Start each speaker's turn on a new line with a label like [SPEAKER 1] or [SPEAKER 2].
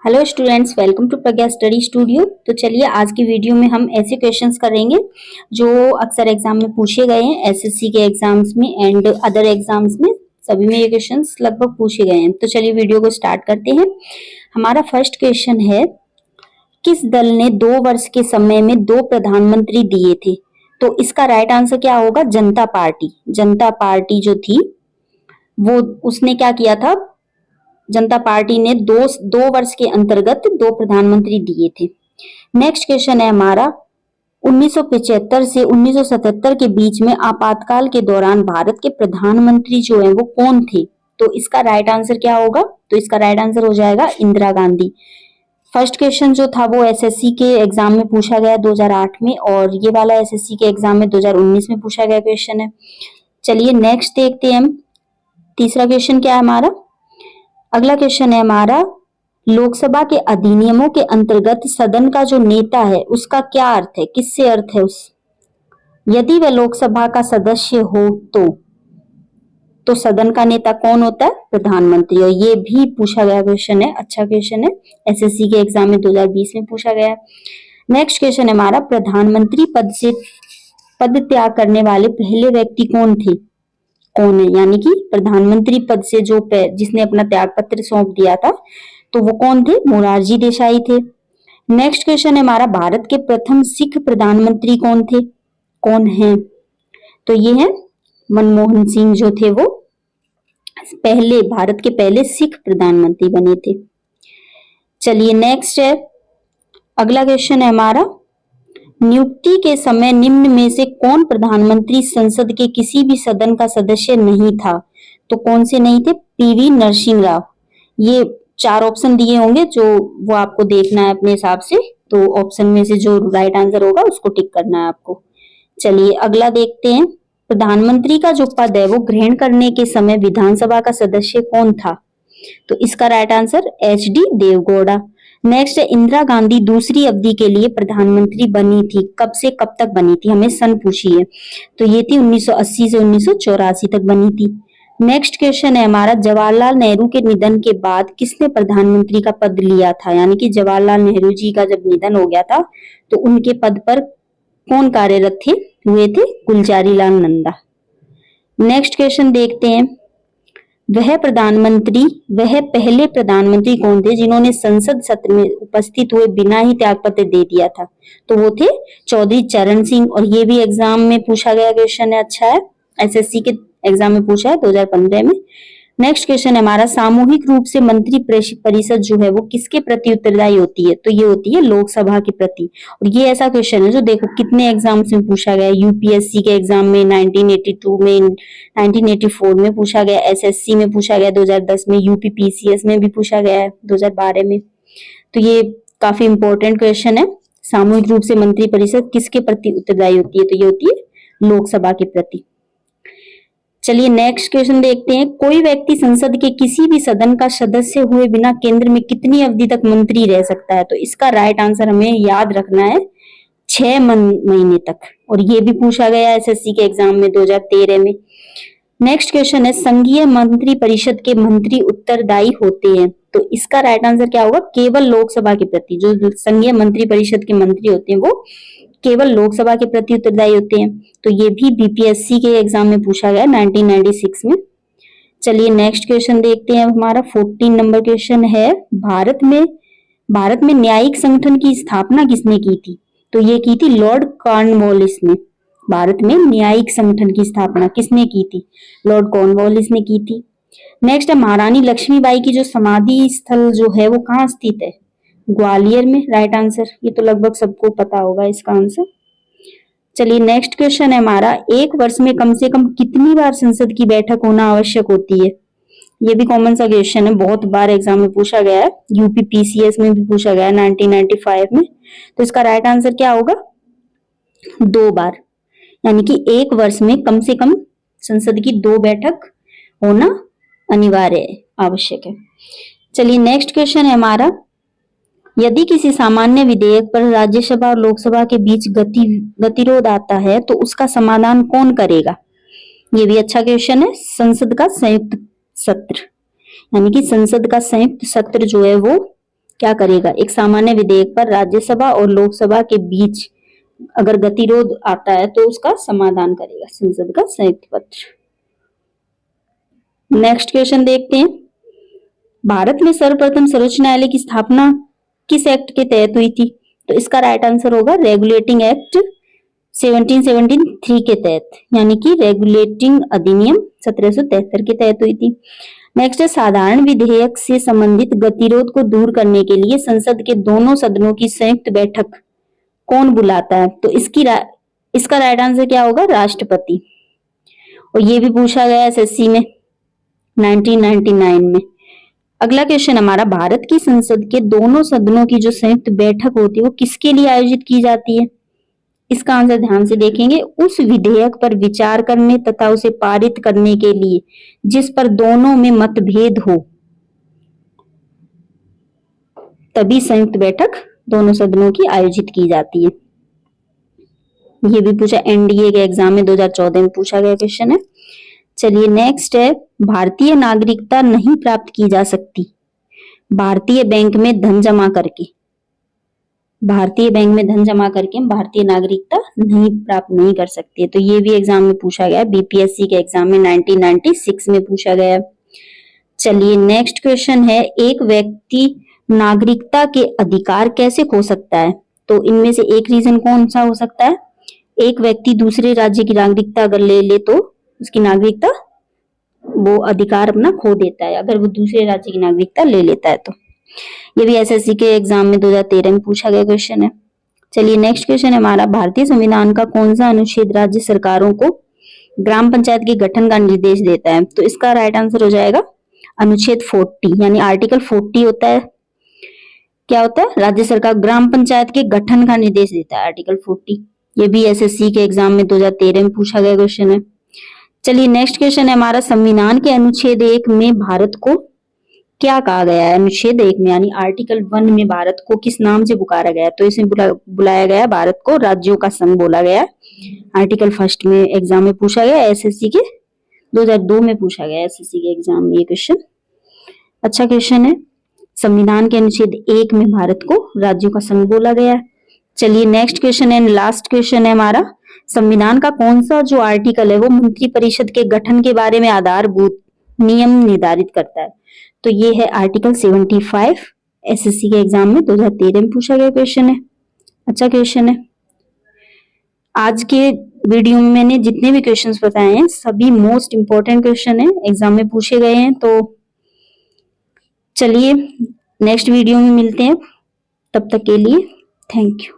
[SPEAKER 1] Hello students, welcome to Pragya study studio. तो चलिए आज की वीडियो में हम ऐसे क्वेश्चंस करेंगे जो अक्सर एग्जाम में पूछे गए हैं, एसएससी के एग्जाम्स में एंड अदर एग्जाम्स में। सभी में ये क्वेश्चंस लगभग पूछे गए हैं। तो चलिए वीडियो को स्टार्ट करते हैं। हमारा फर्स्ट क्वेश्चन है, किस दल ने 2 वर्ष के समय में 2 प्रधानमंत्री दिए थे? तो इसका राइट आंसर क्या होगा? जनता पार्टी। जनता पार्टी जो थी वो उसने क्या किया था? जनता पार्टी ने दो वर्ष के अंतर्गत 2 प्रधानमंत्री दिए थे। नेक्स्ट क्वेश्चन है हमारा, 1975 से 1977 के बीच में आपातकाल के दौरान भारत के प्रधानमंत्री जो है वो कौन थे? तो इसका राइट आंसर क्या होगा? तो इसका राइट आंसर हो जाएगा इंदिरा गांधी। फर्स्ट क्वेश्चन जो था वो एसएससी के एग्जाम में पूछा गया 2008 में, और ये वाला एसएससी के एग्जाम में 2019 में पूछा गया क्वेश्चन है। चलिए नेक्स्ट देखते हैं हम। तीसरा क्वेश्चन क्या है हमारा? अगला क्वेश्चन है हमारा, लोकसभा के अधिनियमों के अंतर्गत सदन का जो नेता है उसका क्या अर्थ है? किससे अर्थ है यदि वह लोकसभा का सदस्य हो तो सदन का नेता कौन होता है? प्रधानमंत्री। और ये भी पूछा गया क्वेश्चन है, अच्छा क्वेश्चन है, एसएससी के एग्जाम में 2020 में पूछा गया है। नेक्स्ट क्वेश्चन है हमारा, प्रधानमंत्री पद से पद त्याग करने वाले पहले व्यक्ति कौन थे? कौन है? यानी कि प्रधानमंत्री पद से जिसने अपना त्याग पत्र सौंप दिया था तो वो कौन थे? मोरारजी देसाई थे। नेक्स्ट क्वेश्चन है हमारा, भारत के प्रथम सिख प्रधानमंत्री कौन थे? कौन है? तो ये है मनमोहन सिंह, जो थे वो भारत के पहले सिख प्रधानमंत्री बने थे। चलिए नेक्स्ट है, अगला क्वेश्चन है हमारा, नियुक्ति के समय निम्न में से कौन प्रधानमंत्री संसद के किसी भी सदन का सदस्य नहीं था? तो कौन से नहीं थे? पीवी नरसिंह राव। ये 4 ऑप्शन दिए होंगे जो वो आपको देखना है अपने हिसाब से, तो ऑप्शन में से जो राइट आंसर होगा उसको टिक करना है आपको। चलिए अगला देखते हैं, प्रधानमंत्री का जो पद है वो ग्रहण करने के समय विधानसभा का सदस्य कौन था? तो इसका right answer H D Deve Gowda. Next है, इंदिरा गांधी दूसरी अवधि के लिए प्रधानमंत्री बनी थी, कब से कब तक बनी थी? हमें सन पूछी है, तो ये थी 1980 से 1984 तक बनी थी। नेक्स्ट क्वेश्चन है हमारा, जवाहरलाल नेहरू के निधन के बाद किसने प्रधानमंत्री का पद लिया था? यानी कि जवाहरलाल नेहरू जी का जब निधन हो गया था तो उनके पद पर कौन कार्यरत हुए थे? गुलजारी लाल नंदा। नेक्स्ट क्वेश्चन देखते हैं, वह पहले प्रधानमंत्री कौन थे जिन्होंने संसद सत्र में उपस्थित हुए बिना ही त्यागपत्र दे दिया था? तो वो थे चौधरी चरण सिंह। और ये भी एग्जाम में पूछा गया क्वेश्चन है, अच्छा है, एसएससी के एग्जाम में पूछा है 2015 में। नेक्स्ट क्वेश्चन है हमारा, सामूहिक रूप से मंत्री परिषद जो है वो किसके प्रति उत्तरदायी होती है? तो ये होती है लोकसभा के प्रति। और ये ऐसा क्वेश्चन है जो देखो कितने एग्जाम्स में पूछा गया, यूपीएससी के एग्जाम में 1982 में, 1984 में पूछा गया, एसएससी में पूछा गया 2010 में, यूपी पीसीएस में भी पूछा गया है 2012 में। तो ये काफी इंपॉर्टेंट क्वेश्चन है, सामूहिक रूप से मंत्री परिषद किसके प्रति उत्तरदायी होती है? तो ये होती है लोकसभा के प्रति। चलिए नेक्स्ट क्वेश्चन देखते हैं, कोई व्यक्ति संसद के किसी भी सदन का सदस्य हुए बिना केंद्र में कितनी अवधि तक मंत्री रह सकता है? तो इसका राइट आंसर हमें याद रखना है 6 महीने तक। और ये भी पूछा गया एसएससी के एग्जाम में 2013 में। नेक्स्ट क्वेश्चन है, संघीय मंत्री परिषद के मंत्री उत्तरदायी होते हैं, तो इसका राइट आंसर क्या होगा? केवल लोकसभा के प्रति। जो संघीय मंत्री परिषद के मंत्री होते हैं वो केवल लोकसभा के प्रति उत्तरदायी होते हैं। तो ये भी बीपीएससी के एग्जाम में पूछा गया 1996 में। चलिए नेक्स्ट क्वेश्चन देखते हैं, हमारा 14 नंबर क्वेश्चन है, भारत में न्यायिक संगठन की स्थापना किसने की थी? तो ये की थी लॉर्ड कॉर्नवालिस ने। भारत में न्यायिक संगठन की स्थापना किसने की थी? लॉर्ड कॉर्नवालिस ने की थी। नेक्स्ट है, महारानी लक्ष्मीबाई की जो समाधि स्थल जो है वो कहाँ स्थित है? ग्वालियर में, राइट आंसर। ये तो लगभग सबको पता होगा इसका आंसर। चलिए नेक्स्ट क्वेश्चन है हमारा, एक वर्ष में कम से कम कितनी बार संसद की बैठक होना आवश्यक होती है? ये भी कॉमन सा क्वेश्चन है, बहुत बार एग्जाम में पूछा गया है, यूपी पीसीएस में भी पूछा गया है 1995 में। तो इसका राइट आंसर क्या होगा? 2 बार। यानी कि एक वर्ष में कम से कम संसद की 2 बैठक होना अनिवार्य है, आवश्यक है। चलिए नेक्स्ट क्वेश्चन है हमारा, यदि किसी सामान्य विधेयक पर राज्यसभा और लोकसभा के बीच गतिरोध आता है तो उसका समाधान कौन करेगा? ये भी अच्छा क्वेश्चन है, संसद का संयुक्त सत्र। यानी कि संसद का संयुक्त सत्र जो है वो क्या करेगा? एक सामान्य विधेयक पर राज्यसभा और लोकसभा के बीच अगर गतिरोध आता है तो उसका समाधान करेगा संसद का संयुक्त पत्र। नेक्स्ट क्वेश्चन देखते हैं। भारत में सर्वप्रथम सर्वोच्च न्यायालय की स्थापना किस एक्ट के तहत हुई थी? तो इसका राइट आंसर होगा रेगुलेटिंग एक्ट 1773 के तहत, यानी कि रेगुलेटिंग अधिनियम 1773 के तहत हुई थी। नेक्स्ट है, साधारण विधेयक से संबंधित गतिरोध को दूर करने के लिए संसद के दोनों सदनों की संयुक्त बैठक कौन बुलाता है? तो इसका राइट आंसर क्या होगा? राष्ट्रपति। और ये भी पूछा गया एसएससी में 1999 में। अगला क्वेश्चन हमारा, भारत की संसद के दोनों सदनों की जो संयुक्त बैठक होती है वो किसके लिए आयोजित की जाती है? इसका आंसर ध्यान से देखेंगे, उस विधेयक पर विचार करने तथा उसे पारित करने के लिए जिस पर दोनों में मतभेद हो, तभी संयुक्त बैठक दोनों सदनों की आयोजित की जाती है। ये भी पूछा एनडीए के एग्जाम में 2014 में पूछा गया क्वेश्चन है। चलिए नेक्स्ट है, भारतीय नागरिकता नहीं प्राप्त की जा सकती भारतीय बैंक में धन जमा करके। भारतीय बैंक में धन जमा करके हम भारतीय नागरिकता नहीं प्राप्त नहीं कर सकते। तो ये भी एग्जाम में पूछा गया, बीपीएससी के एग्जाम में 1996 में पूछा गया। चलिए नेक्स्ट क्वेश्चन है, एक व्यक्ति नागरिकता के अधिकार कैसे खो सकता है? तो इनमें से एक रीजन कौन सा हो सकता है? एक व्यक्ति दूसरे राज्य की नागरिकता अगर ले ले तो उसकी नागरिकता वो अधिकार अपना खो देता है, अगर वो दूसरे राज्य की नागरिकता ले लेता है तो। ये भी एसएससी के एग्जाम में 2013 में पूछा गया क्वेश्चन है। चलिए नेक्स्ट क्वेश्चन है हमारा, भारतीय संविधान का कौन सा अनुच्छेद राज्य सरकारों को ग्राम पंचायत के गठन का निर्देश देता है? तो इसका राइट आंसर हो जाएगा अनुच्छेद 40, यानी आर्टिकल 40 होता है। क्या होता है? राज्य सरकार ग्राम पंचायत के गठन का निर्देश देता है, आर्टिकल 40। ये भी एसएससी के एग्जाम में 2013 में पूछा गया क्वेश्चन है। चलिए नेक्स्ट क्वेश्चन है हमारा, संविधान के अनुच्छेद 1 में भारत को क्या कहा गया है? अनुच्छेद 1 में यानी आर्टिकल 1 में भारत को किस नाम से पुकारा गया है? तो इसमें बुलाया गया भारत को राज्यों का संघ बोला गया है। आर्टिकल 1 में एग्जाम में पूछा गया, एसएससी के 2002 में पूछा गया एसएससी के एग्जाम में ये क्वेश्चन। अच्छा क्वेश्चन है, संविधान के अनुच्छेद 1 में भारत को राज्यों का संघ बोला गया है। चलिए नेक्स्ट क्वेश्चन है, लास्ट क्वेश्चन है हमारा, संविधान का कौन सा जो आर्टिकल है वो मंत्रिपरिषद के गठन के बारे में आधारभूत नियम निर्धारित करता है? तो ये है आर्टिकल 75, एसएससी के एग्जाम में 2013 में पूछा गया क्वेश्चन है। अच्छा क्वेश्चन है। आज के वीडियो में मैंने जितने भी क्वेश्चंस बताए हैं सभी मोस्ट इंपोर्टेंट क्वेश्चन है, एग्जाम में पूछे गए हैं। तो चलिए नेक्स्ट वीडियो में मिलते हैं, तब तक के लिए थैंक यू।